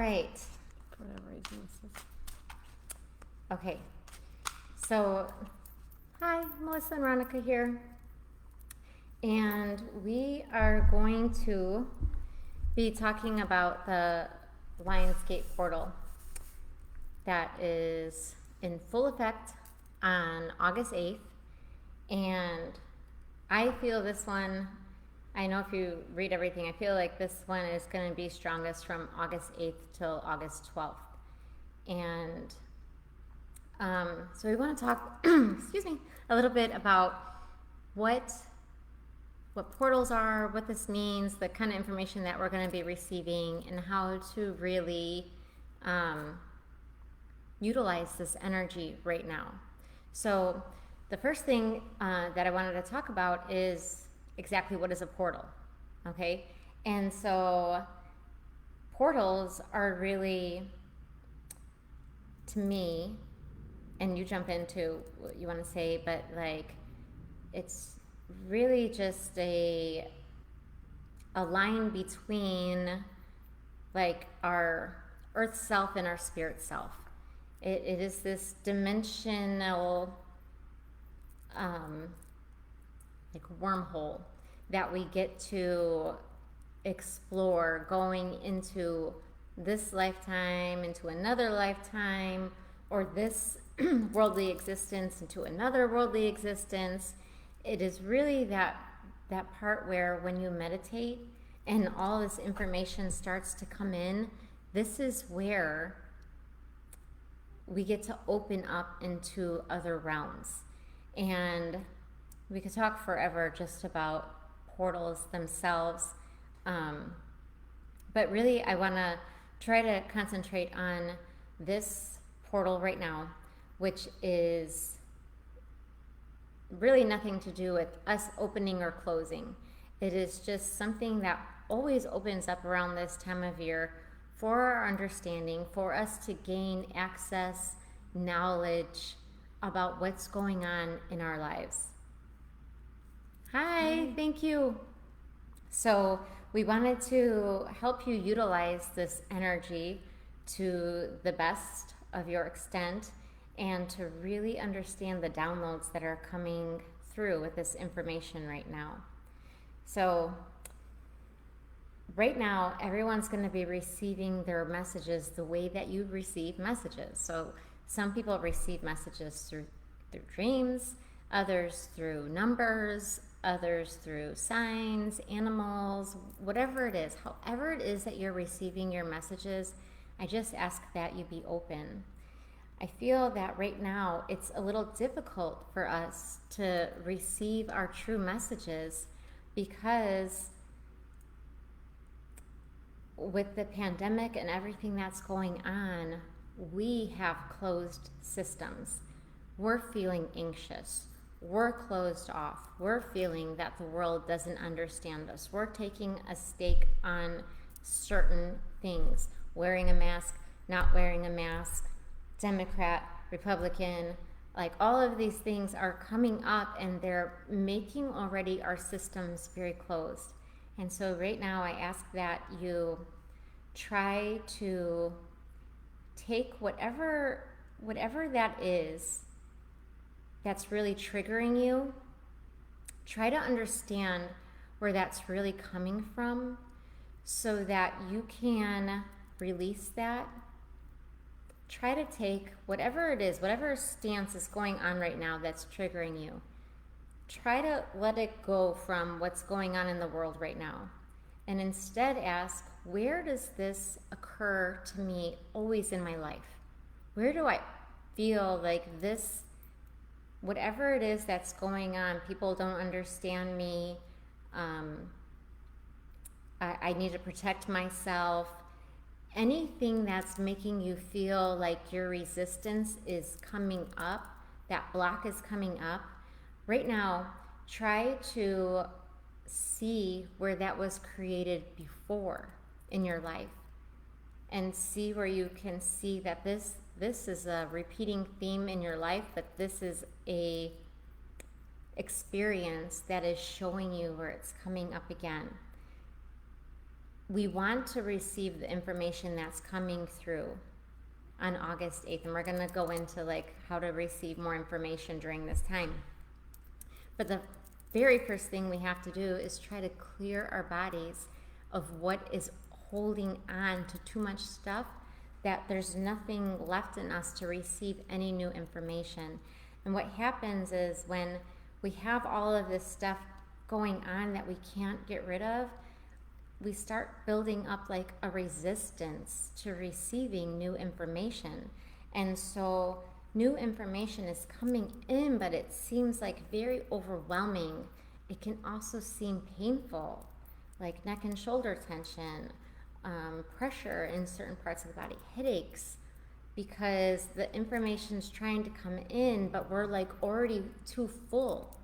right. For whatever reason. Okay. So, hi, Melissa and Ronica here. And we are going to be talking about the Lionsgate Portal that is in full effect on August 8th. And I feel this one, I know if you read everything, I feel like this one is going to be strongest from August 8th till August 12th. And so we want to talk, excuse me, a little bit about what portals are, what this means, the kind of information that we're going to be receiving, and how to really utilize this energy right now. So the first thing that I wanted to talk about is exactly what is a portal, okay? And so portals are really, to me, and you jump into what you want to say, but like it's really just a line between like our earth self and our spirit self. It is this dimensional like wormhole that we get to explore going into this lifetime, into another lifetime, or this worldly existence into another worldly existence. It is really that part where when you meditate and all this information starts to come in, this is where we get to open up into other realms. And we could talk forever just about portals themselves, but really I want to try to concentrate on this portal right now, which is really nothing to do with us opening or closing. It is just something that always opens up around this time of year for our understanding, for us to gain access, knowledge about what's going on in our lives. Hi, thank you. So we wanted to help you utilize this energy to the best of your extent and to really understand the downloads that are coming through with this information right now. So right now, everyone's going to be receiving their messages the way that you receive messages. So some people receive messages through dreams, others through numbers, others through signs, animals, whatever it is. However it is that you're receiving your messages, I just ask that you be open. I feel that right now it's a little difficult for us to receive our true messages because with the pandemic and everything that's going on, we have closed systems. We're feeling anxious. We're closed off. We're feeling that the world doesn't understand us. We're taking a stake on certain things. Wearing a mask, not wearing a mask, Democrat, Republican, like all of these things are coming up and they're making already our systems very closed. And so right now I ask that you try to take whatever that is that's really triggering you, try to understand where that's really coming from so that you can release that. Try to take whatever it is, whatever stance is going on right now that's triggering you. Try to let it go from what's going on in the world right now. And instead ask, where does this occur to me always in my life? Where do I feel like this, whatever it is that's going on, people don't understand me, I need to protect myself. Anything that's making you feel like your resistance is coming up, that block is coming up, right now, try to see where that was created before in your life and see where you can see that this is a repeating theme in your life, but this is a experience that is showing you where it's coming up again. we want to receive the information that's coming through on August 8th, and we're going to go into like how to receive more information during this time. But the very first thing we have to do is try to clear our bodies of what is holding on to too much stuff, that there's nothing left in us to receive any new information. And what happens is when we have all of this stuff going on that we can't get rid of, we start building up like a resistance to receiving new information. And so new information is coming in, but it seems like very overwhelming. It can also seem painful, like neck and shoulder tension, pressure in certain parts of the body, headaches, because the information's trying to come in, but we're like already too full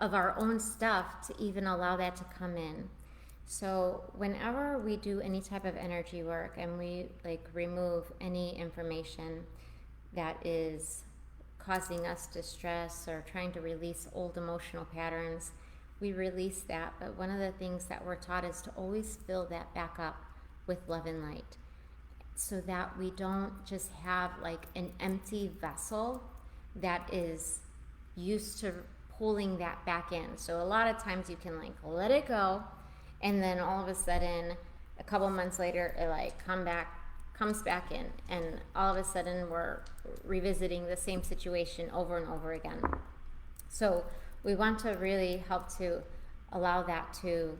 of our own stuff to even allow that to come in. So whenever we do any type of energy work and we like remove any information that is causing us distress or trying to release old emotional patterns, we release that. But one of the things that we're taught is to always fill that back up with love and light, so that we don't just have like an empty vessel that is used to pulling that back in. So a lot of times you can like let it go, and then all of a sudden a couple months later it like comes back in, and all of a sudden we're revisiting the same situation over and over again. So we want to really help to allow that to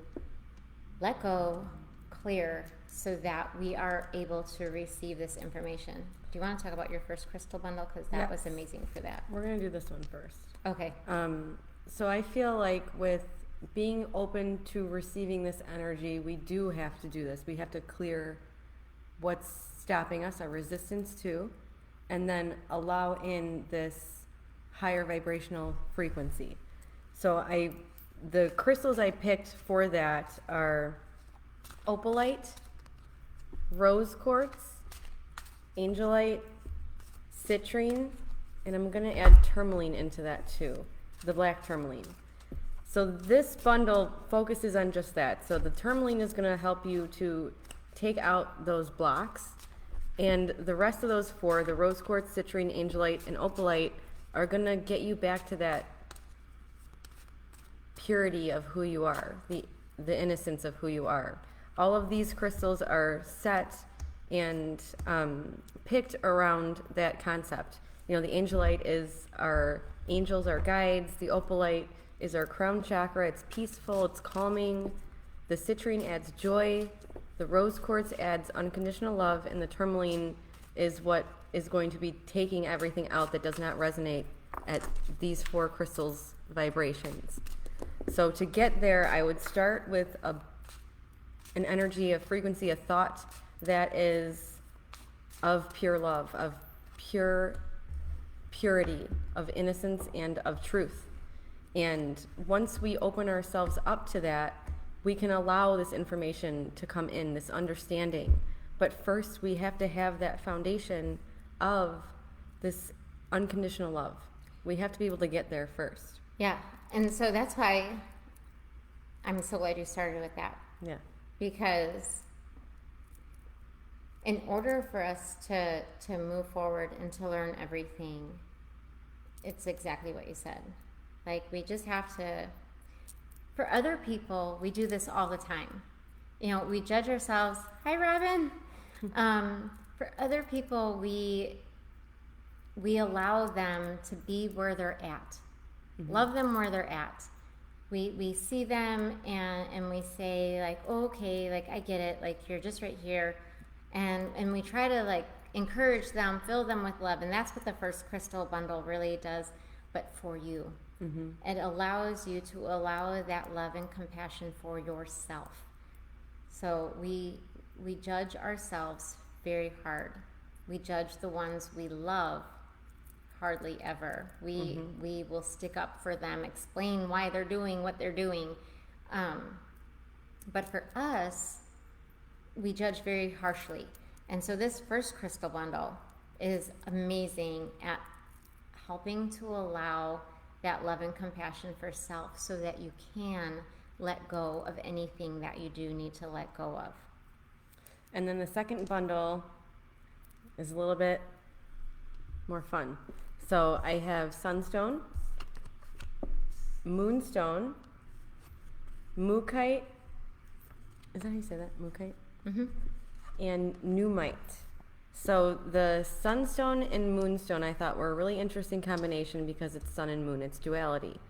let go, clear, so that we are able to receive this information. Do you want to talk about your first crystal bundle? Because that was amazing for that. We're going to do this one first. Okay. So I feel like with being open to receiving this energy, we do have to do this. We have to clear what's stopping us, our resistance to, and then allow in this higher vibrational frequency. So the crystals I picked for that are opalite, rose quartz, angelite, citrine, and I'm going to add tourmaline into that too, the black tourmaline. So this bundle focuses on just that. So the tourmaline is going to help you to take out those blocks, and the rest of those four, the rose quartz, citrine, angelite, and opalite, are going to get you back to that purity of who you are, the innocence of who you are. All of these crystals are set and picked around that concept. You know, the angelite is our angels, our guides. The opalite is our crown chakra. It's peaceful, it's calming. The citrine adds joy. The rose quartz adds unconditional love, and the tourmaline is what is going to be taking everything out that does not resonate at these four crystals' vibrations. So to get there, I would start with an energy, a frequency, a thought that is of pure love, of purity, of innocence, and of truth. And once we open ourselves up to that, we can allow this information to come in, this understanding. But first, we have to have that foundation of this unconditional love. We have to be able to get there first. Yeah, and so that's why I'm so glad you started with that. Yeah. Because in order for us to move forward and to learn everything, it's exactly what you said. Like, we just have to, for other people, we do this all the time. You know, we judge ourselves. Hi, Robin. For other people, we allow them to be where they're at. Mm-hmm. Love them where they're at. We see them and we say, like, oh, okay, like, I get it, like, you're just right here. And we try to, like, encourage them, fill them with love. And that's what the first crystal bundle really does, but for you. Mm-hmm. It allows you to allow that love and compassion for yourself. So we judge ourselves very hard. We judge the ones we love hardly ever. We will stick up for them, explain why they're doing what they're doing. But for us, we judge very harshly. And so this first crystal bundle is amazing at helping to allow that love and compassion for self, so that you can let go of anything that you do need to let go of. And then the second bundle is a little bit more fun. So I have Sunstone, Moonstone, Mookite. Is that how you say that? Mookite? Mm-hmm. And Numite. So the Sunstone and Moonstone I thought were a really interesting combination because it's sun and moon, it's duality.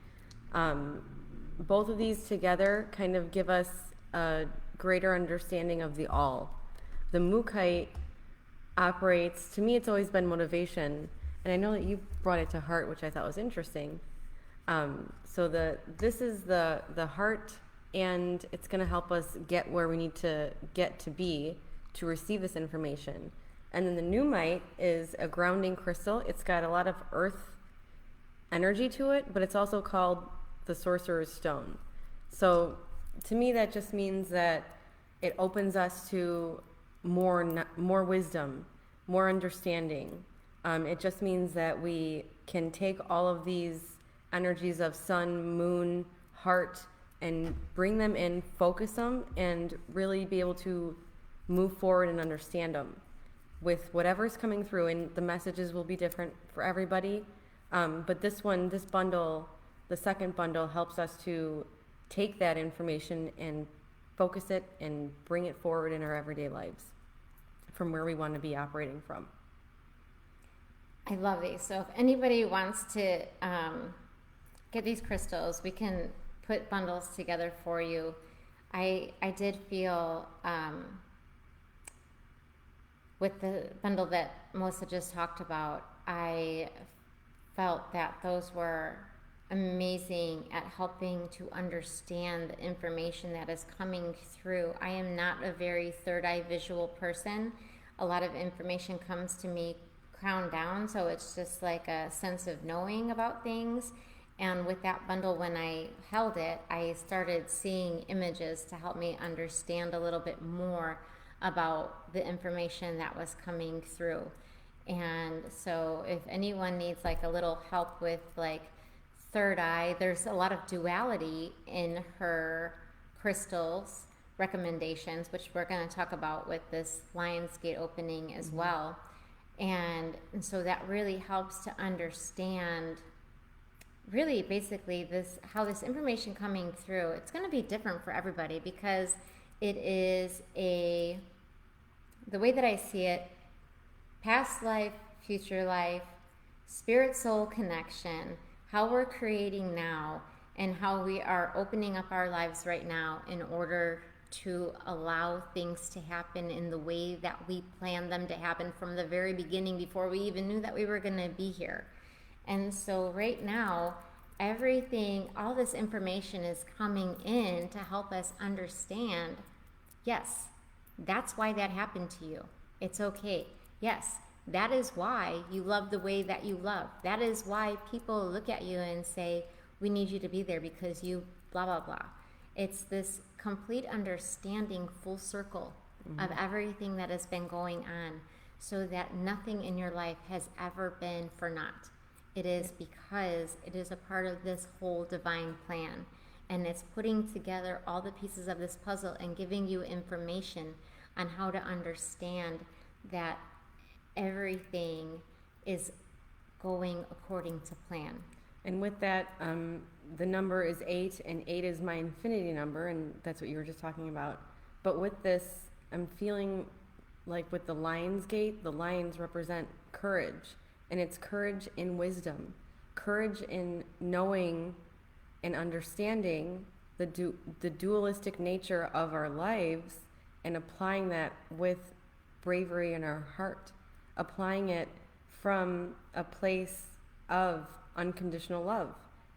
Both of these together kind of give us a greater understanding of the all. The Mookite operates, to me it's always been motivation, and I know that you brought it to heart, which I thought was interesting. So this is the heart, and it's going to help us get where we need to get to be to receive this information. And then the Numite is a grounding crystal. It's got a lot of earth energy to it, but it's also called the Sorcerer's Stone. So to me, that just means that it opens us to more wisdom, more understanding. It just means that we can take all of these energies of sun, moon, heart, and bring them in, focus them, and really be able to move forward and understand them with whatever's coming through. And the messages will be different for everybody. But this bundle, the second bundle, helps us to take that information and focus it and bring it forward in our everyday lives from where we want to be operating from. I love these. So if anybody wants to get these crystals, we can put bundles together for you. I did feel with the bundle that Melissa just talked about, I felt that those were amazing at helping to understand the information that is coming through. I am not a very third eye visual person. A lot of information comes to me crown down, so it's just like a sense of knowing about things. And with that bundle, when I held it, I started seeing images to help me understand a little bit more about the information that was coming through. And so if anyone needs like a little help with like third eye, there's a lot of duality in her crystals recommendations, which we're going to talk about with this Lionsgate opening as well. And so that really helps to understand really basically how this information coming through, it's going to be different for everybody because it is the way that I see it, past life, future life, spirit soul connection, how we're creating now, and how we are opening up our lives right now in order to allow things to happen in the way that we planned them to happen from the very beginning before we even knew that we were going to be here. And so right now, everything, all this information is coming in to help us understand, yes, that's why that happened to you. It's okay. Yes, that is why you love the way that you love. That is why people look at you and say, we need you to be there because you blah, blah, blah. It's this complete understanding, full circle of everything that has been going on, so that nothing in your life has ever been for naught. It is because it is a part of this whole divine plan, and it's putting together all the pieces of this puzzle and giving you information on how to understand that everything is going according to plan. And with that, the number is 8, and 8 is my infinity number, and that's what you were just talking about. But with this, I'm feeling like with the Lionsgate, the lions represent courage, and it's courage in wisdom, courage in knowing and understanding the dualistic nature of our lives and applying that with bravery in our heart, applying it from a place of unconditional love,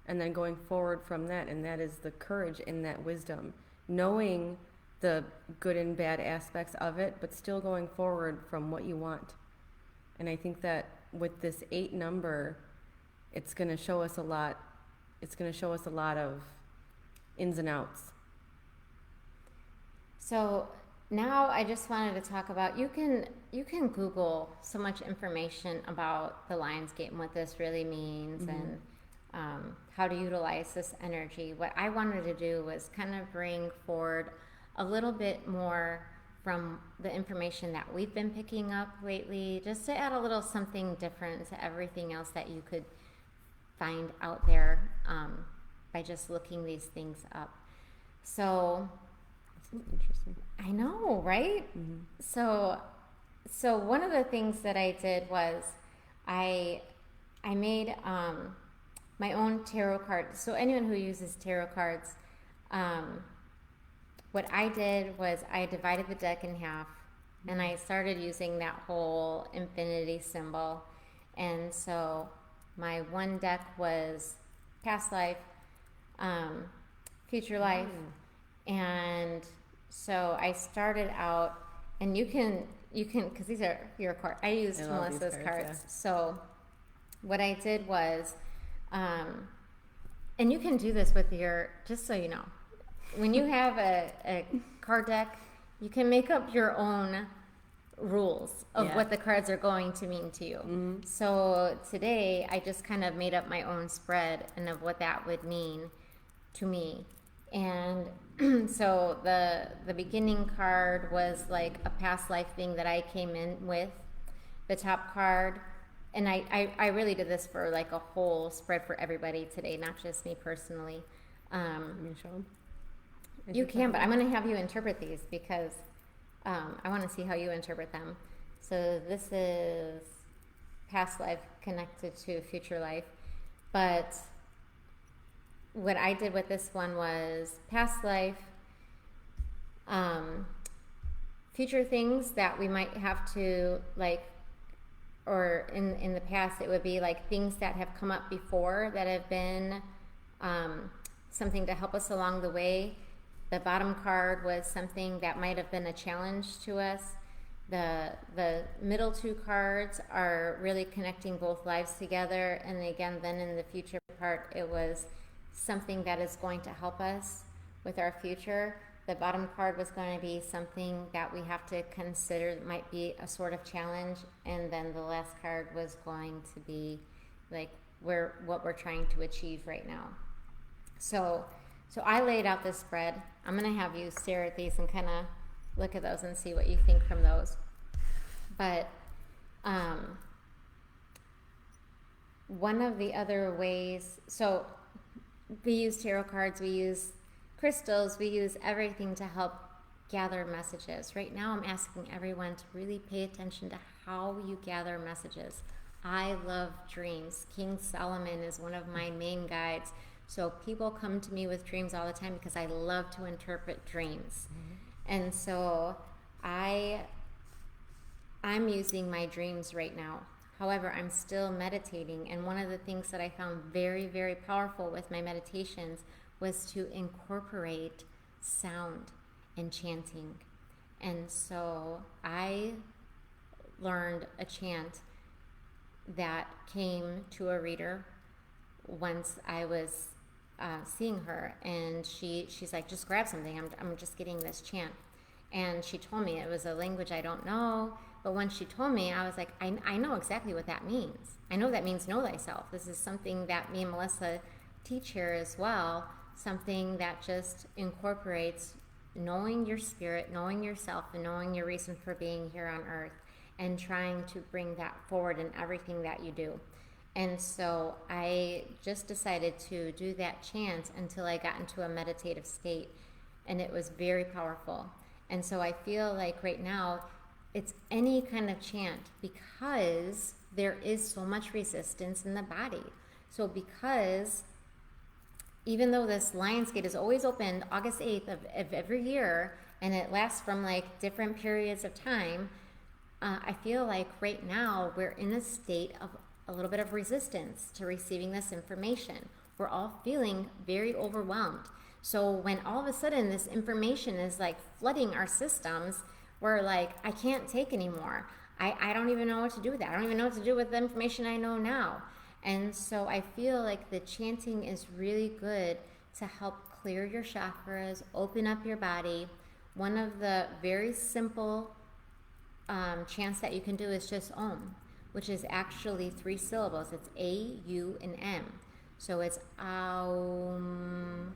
and then going forward from that. And that is the courage in that wisdom, knowing the good and bad aspects of it, but still going forward from what you want. And I think that with this 8 number, it's going to show us a lot. It's going to show us a lot of ins and outs. So now I just wanted to talk about, you can Google so much information about the Lionsgate and what this really means, and how to utilize this energy. What I wanted to do was kind of bring forward a little bit more from the information that we've been picking up lately, just to add a little something different to everything else that you could find out there by just looking these things up. So, Interesting. I know, right? Mm-hmm. So one of the things that I did was I made my own tarot card. So anyone who uses tarot cards, what I did was I divided the deck in half, and I started using that whole infinity symbol. And so my one deck was past life, future life, and so I started out, and you can because these are your cards. I used Melissa's cards. Yeah. So what I did was, and you can do this with your, just so you know, when you have a card deck, you can make up your own rules of what the cards are going to mean to you. Mm-hmm. So today I just kind of made up my own spread and of what that would mean to me. And so the beginning card was like a past life thing that I came in with. The top card, and I really did this for like a whole spread for everybody today, not just me personally. Let me show them. You can, but I'm going to have you interpret these because I want to see how you interpret them. So this is past life connected to future life. But what I did with this one was past life, future things that we might have to like, or in the past it would be like things that have come up before that have been something to help us along the way. The bottom card was something that might have been a challenge to us. The middle two cards are really connecting both lives together. And again, then in the future part, it was something that is going to help us with our future. The bottom card was going to be something that we have to consider might be a sort of challenge. And then the last card was going to be like what we're trying to achieve right now. So I laid out this spread. I'm going to have you stare at these and kind of look at those and see what you think from those. But one of the other ways, so we use tarot cards, we use crystals, we use everything to help gather messages. Right now I'm asking everyone to really pay attention to how you gather messages. I love dreams. King Solomon is one of my main guides. So people come to me with dreams all the time because I love to interpret dreams. Mm-hmm. And so I'm using my dreams right now. However, I'm still meditating. And one of the things that I found very, very powerful with my meditations was to incorporate sound and chanting. And so I learned a chant that came to a reader once I was seeing her, and she's like, just grab something, I'm just getting this chant. And she told me it was a language I don't know, but when she told me, I was like, I know exactly what that means. I know that means know thyself. This is something that me and Melissa teach here as well, something that just incorporates knowing your spirit, knowing yourself, and knowing your reason for being here on earth, and trying to bring that forward in everything that you do. And so I just decided to do that chant until I got into a meditative state, and it was very powerful. And so I feel like right now it's any kind of chant, because there is so much resistance in the body. So because even though this Lionsgate is always open August 8th of every year, and it lasts from like different periods of time, I feel like right now we're in a state of a little bit of resistance to receiving this information. We're all feeling very overwhelmed. So when all of a sudden this information is like flooding our systems, we're like, I can't take anymore. I don't even know what to do with that. I don't even know what to do with the information I know now. And so I feel like the chanting is really good to help clear your chakras, open up your body. One of the very simple chants that you can do is just Om, which is actually 3 syllables. It's A, U, and M. So it's Aum.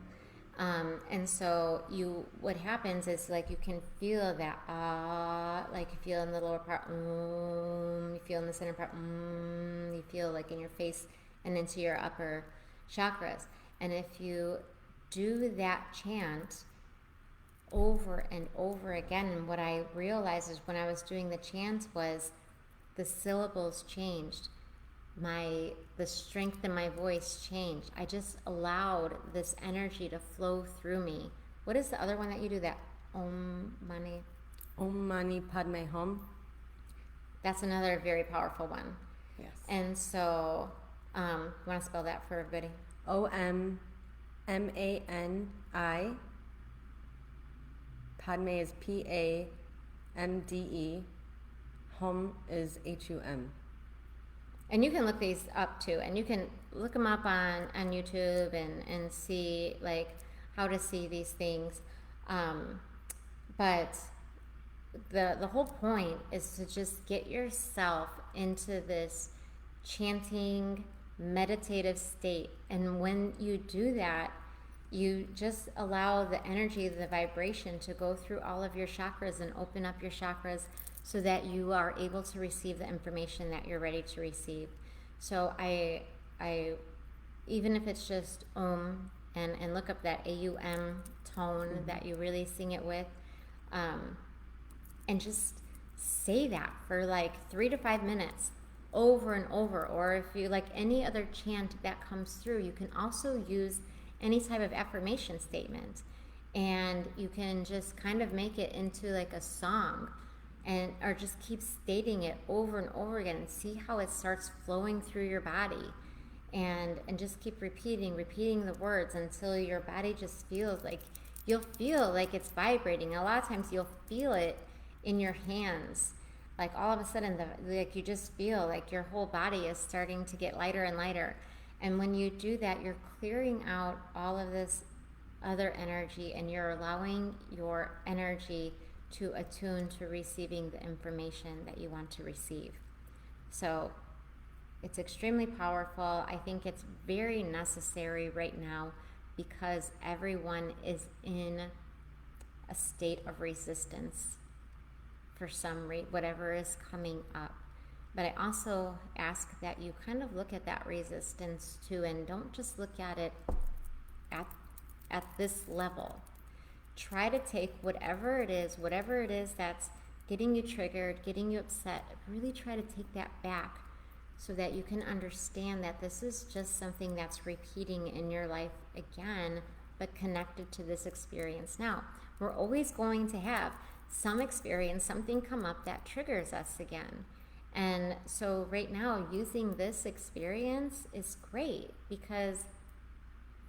And so what happens is like you can feel that like you feel in the lower part, you feel in the center part, you feel like in your face and into your upper chakras. And if you do that chant over and over again, and what I realized is when I was doing the chant was the syllables changed. The strength in my voice changed. I just allowed this energy to flow through me. What is the other one that you do? That Om Mani Padme Hum. That's another very powerful one. Yes. And so, want to spell that for everybody? OMMANI. Padme is PAMDE. Hum is HUM. And you can look these up too, and you can look them up on YouTube and see like how to see these things. But the whole point is to just get yourself into this chanting, meditative state. And when you do that, you just allow the energy, the vibration to go through all of your chakras and open up your chakras so that you are able to receive the information that you're ready to receive. So I even if it's just Om, and look up that AUM tone that you really sing it with, and just say that for like 3 to 5 minutes over and over. Or if you like any other chant that comes through, you can also use any type of affirmation statement, and you can just kind of make it into like a song, and or just keep stating it over and over again and see how it starts flowing through your body, and just keep repeating the words until your body just feels like you'll feel like it's vibrating. A lot of times you'll feel it in your hands, like all of a sudden like you just feel like your whole body is starting to get lighter and lighter. And when you do that, you're clearing out all of this other energy, and you're allowing your energy to attune to receiving the information that you want to receive. So it's extremely powerful. I think it's very necessary right now because everyone is in a state of resistance for some whatever is coming up. But I also ask that you kind of look at that resistance too, and don't just look at it at this level. Try to take whatever it is that's getting you triggered, getting you upset, really try to take that back so that you can understand that this is just something that's repeating in your life again, but connected to this experience. Now, we're always going to have some experience, something come up that triggers us again. And so right now, using this experience is great because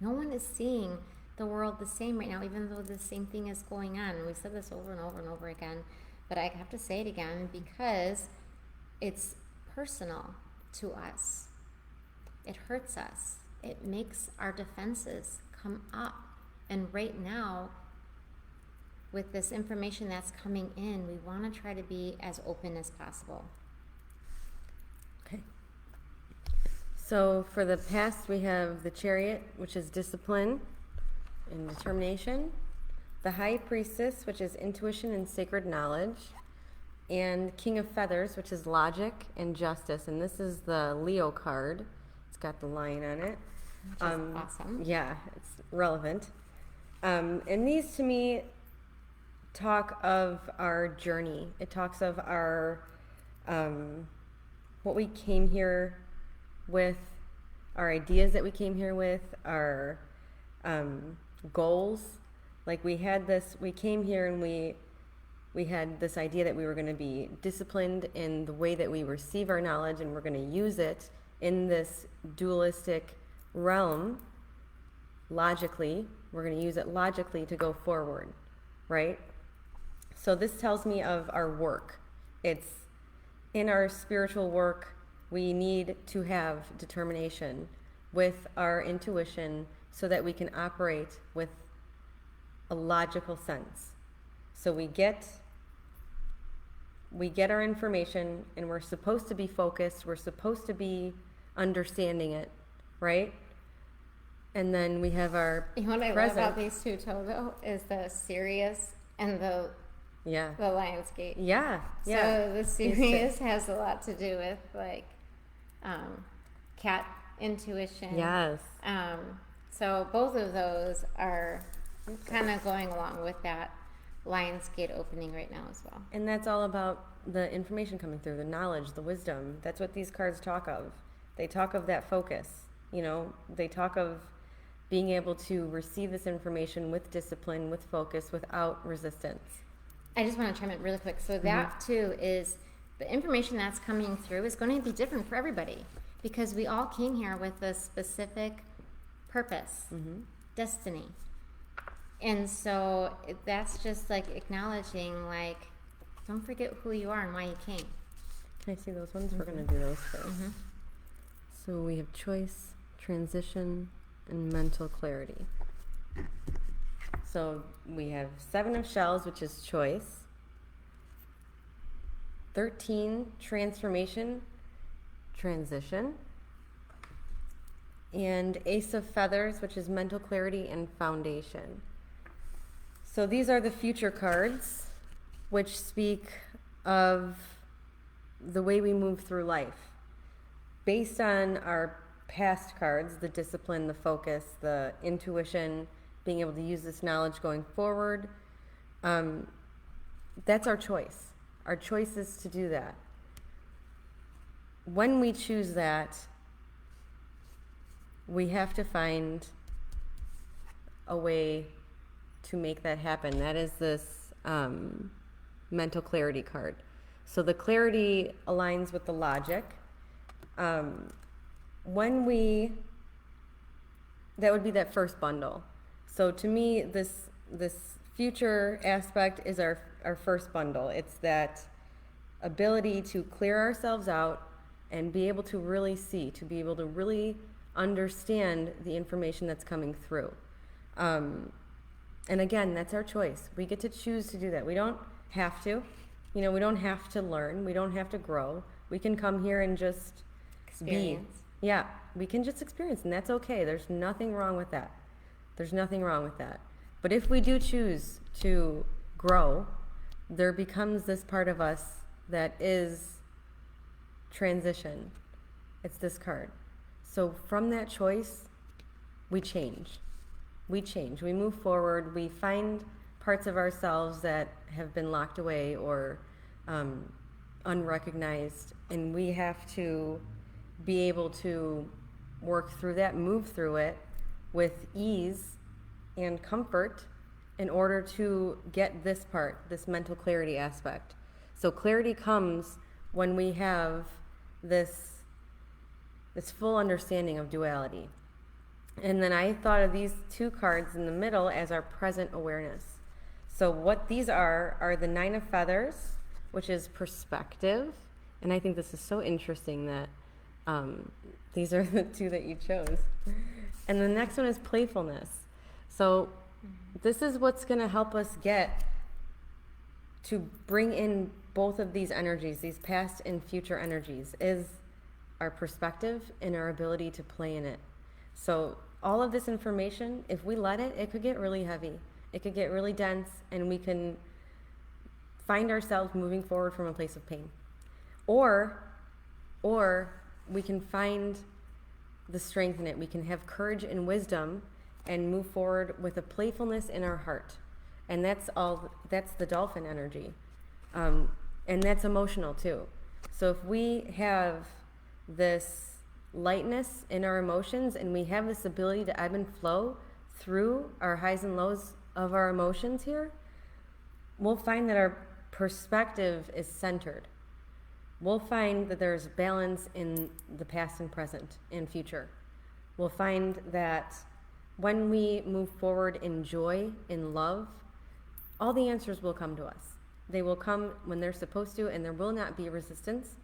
no one is seeing the world the same right now, even though the same thing is going on. And we've said this over and over and over again, but I have to say it again because it's personal to us. It hurts us. It makes our defenses come up. And right now, with this information that's coming in, we want to try to be as open as possible. Okay. So for the past, we have the Chariot, which is discipline and determination, the High Priestess, which is intuition and sacred knowledge, and King of Feathers, which is logic and justice. And this is the Leo card. It's got the lion on it. Which is awesome. Yeah, it's relevant. And these, to me, talk of our journey. It talks of our what we came here with, our ideas that we came here with, our goals. Like we came here and we had this idea that we were going to be disciplined in the way that we receive our knowledge, and we're going to use it in this dualistic realm logically. We're going to use it logically to go forward, right? So this tells me of our work. It's in our spiritual work, we need to have determination with our intuition so that we can operate with a logical sense. So we get our information, and we're supposed to be focused. We're supposed to be understanding it, right? And then we have our You know what I love present. about these two Togo is the Sirius and the Yeah. Lionsgate. Yeah. Yeah. So the Sirius has a lot to do with like cat intuition. Yes. So both of those are kind of going along with that Lionsgate opening right now as well. And that's all about the information coming through, the knowledge, the wisdom. That's what these cards talk of. They talk of that focus. You know, they talk of being able to receive this information with discipline, with focus, without resistance. I just want to chime in really quick. So that too is the information that's coming through is going to be different for everybody because we all came here with a specific purpose, destiny. And so that's just like acknowledging, like, don't forget who you are and why you came. Can I see those ones? We're going to do those first. So we have choice, transition, and mental clarity. So we have 7 of shells, which is choice. 13, transformation, transition. And Ace of Feathers, which is mental clarity and foundation. So these are the future cards, which speak of the way we move through life. Based on our past cards, the discipline, the focus, the intuition, being able to use this knowledge going forward, that's our choice. Our choice is to do that. When we choose that, we have to find a way to make that happen. That is this mental clarity card. So the clarity aligns with the logic. That would be that first bundle. So to me, this future aspect is our first bundle. It's that ability to clear ourselves out and be able to really see, to be able to really understand the information that's coming through. And again, that's our choice. We get to choose to do that. We don't have to. You know, we don't have to learn. We don't have to grow. We can come here and just Experience. be. Yeah, we can just experience, and that's okay. There's nothing wrong with that. There's nothing wrong with that. But if we do choose to grow, there becomes this part of us that is transition. It's this card. So from that choice, we change. We change. We move forward. We find parts of ourselves that have been locked away or unrecognized, and we have to be able to work through that, move through it with ease and comfort in order to get this part, this mental clarity aspect. So clarity comes when we have this full understanding of duality. And then I thought of these 2 cards in the middle as our present awareness. So what these are the 9 of Feathers, which is perspective. And I think this is so interesting that these are the 2 that you chose. And the next one is playfulness. So this is what's going to help us get to bring in both of these energies, these past and future energies, is our perspective and our ability to play in it. So all of this information, if we let it, it could get really heavy. It could get really dense, and we can find ourselves moving forward from a place of pain. Or we can find the strength in it. We can have courage and wisdom and move forward with a playfulness in our heart. And that's the dolphin energy. And that's emotional too. So if we have this lightness in our emotions and we have this ability to ebb and flow through our highs and lows of our emotions here, we'll find that our perspective is centered. We'll find that there's balance in the past and present and future. We'll find that when we move forward in joy, in love, all the answers will come to us. They will come when they're supposed to, and there will not be resistance.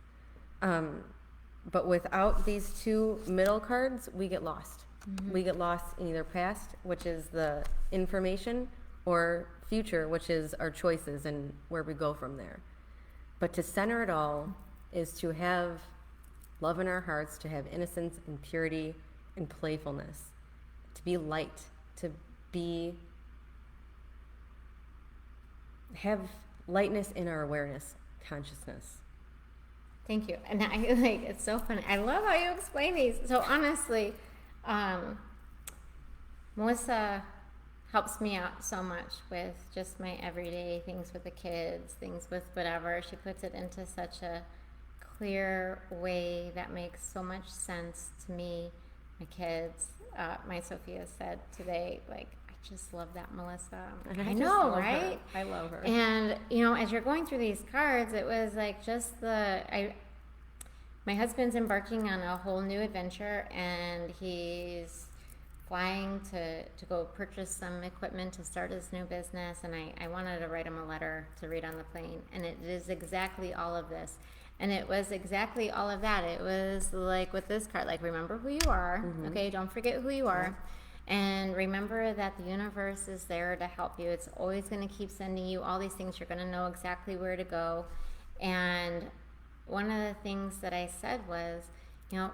But without these 2 middle cards, we get lost. We get lost in either past, which is the information, or future, which is our choices and where we go from there. But to center it all is to have love in our hearts, to have innocence and purity and playfulness, be light, to have lightness in our awareness, consciousness. Thank you. And I like, it's so funny. I love how you explain these. So honestly, Melissa helps me out so much with just my everyday things with the kids, things with whatever. She puts it into such a clear way that makes so much sense to me, my kids. My Sophia said today, like, I just love that, Melissa. I know, right? I love her. And, as you're going through these cards, it was like just my husband's embarking on a whole new adventure, and he's flying to go purchase some equipment to start his new business, and I wanted to write him a letter to read on the plane, and it is exactly all of this. And it was exactly all of that. It was like with this card, like, remember who you are, okay? Don't forget who you are. And remember that the universe is there to help you. It's always going to keep sending you all these things. You're going to know exactly where to go. And one of the things that I said was,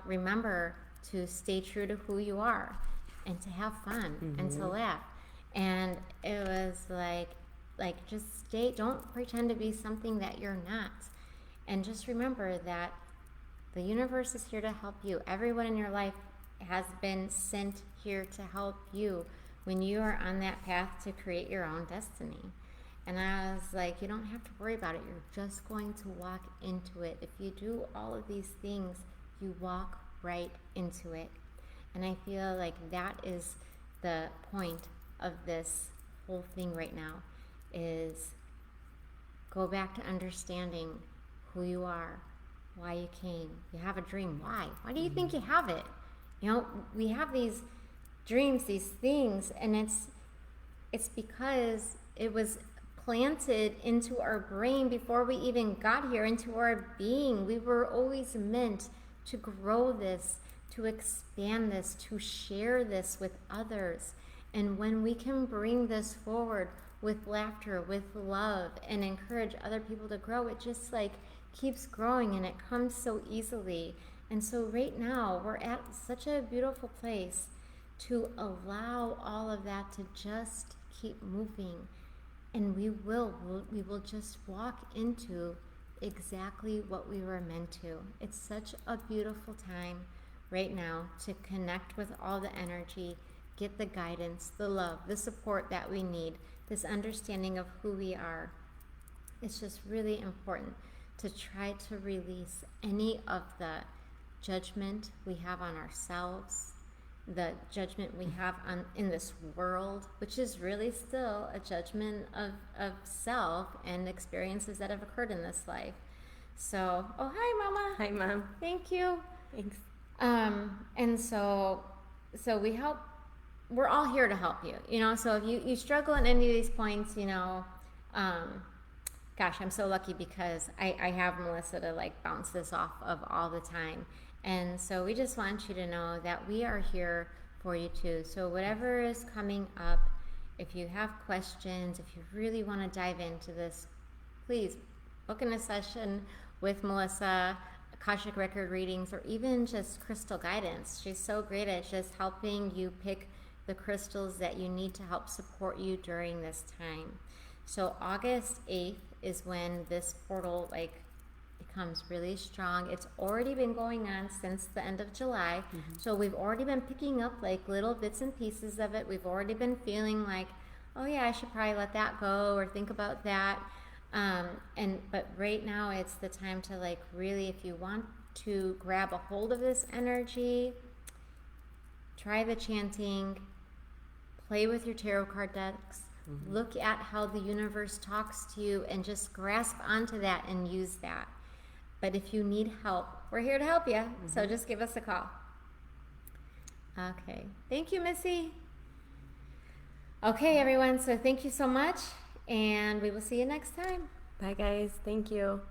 remember to stay true to who you are and to have fun and to laugh. And it was like just don't pretend to be something that you're not. And just remember that the universe is here to help you. Everyone in your life has been sent here to help you when you are on that path to create your own destiny. And I was like, you don't have to worry about it. You're just going to walk into it. If you do all of these things, you walk right into it. And I feel like that is the point of this whole thing right now, is go back to understanding who you are, why you came. You have a dream. Why? Why do you think you have it? We have these dreams, these things, and it's because it was planted into our brain before we even got here, into our being. We were always meant to grow this, to expand this, to share this with others. And when we can bring this forward with laughter, with love, and encourage other people to grow, it just keeps growing, and it comes so easily. And so right now we're at such a beautiful place to allow all of that to just keep moving, and we will just walk into exactly what we were meant to. It's such a beautiful time right now to connect with all the energy, get the guidance, the love, the support that we need, this understanding of who we are. It's just really important to try to release any of the judgment we have on ourselves, the judgment we have in this world, which is really still a judgment of self and experiences that have occurred in this life. So, oh, hi, Mama. Hi, Mom. Thank you. Thanks. And so we're all here to help you, so if you struggle in any of these points, gosh, I'm so lucky because I have Melissa to bounce this off of all the time. And so we just want you to know that we are here for you too. So whatever is coming up, if you have questions, if you really want to dive into this, please book in a session with Melissa, Akashic Record readings, or even just crystal guidance. She's so great at just helping you pick the crystals that you need to help support you during this time. So August 8th is when this portal becomes really strong. It's already been going on since the end of July. So we've already been picking up little bits and pieces of it. We've already been feeling oh yeah, I should probably let that go or think about that. But right now it's the time to really, if you want to grab a hold of this energy, try the chanting, play with your tarot card decks, look at how the universe talks to you, and just grasp onto that and use that. But if you need help, we're here to help you. So just give us a call. Okay. Thank you, Missy. Okay, everyone. So thank you so much, and we will see you next time. Bye, guys. Thank you.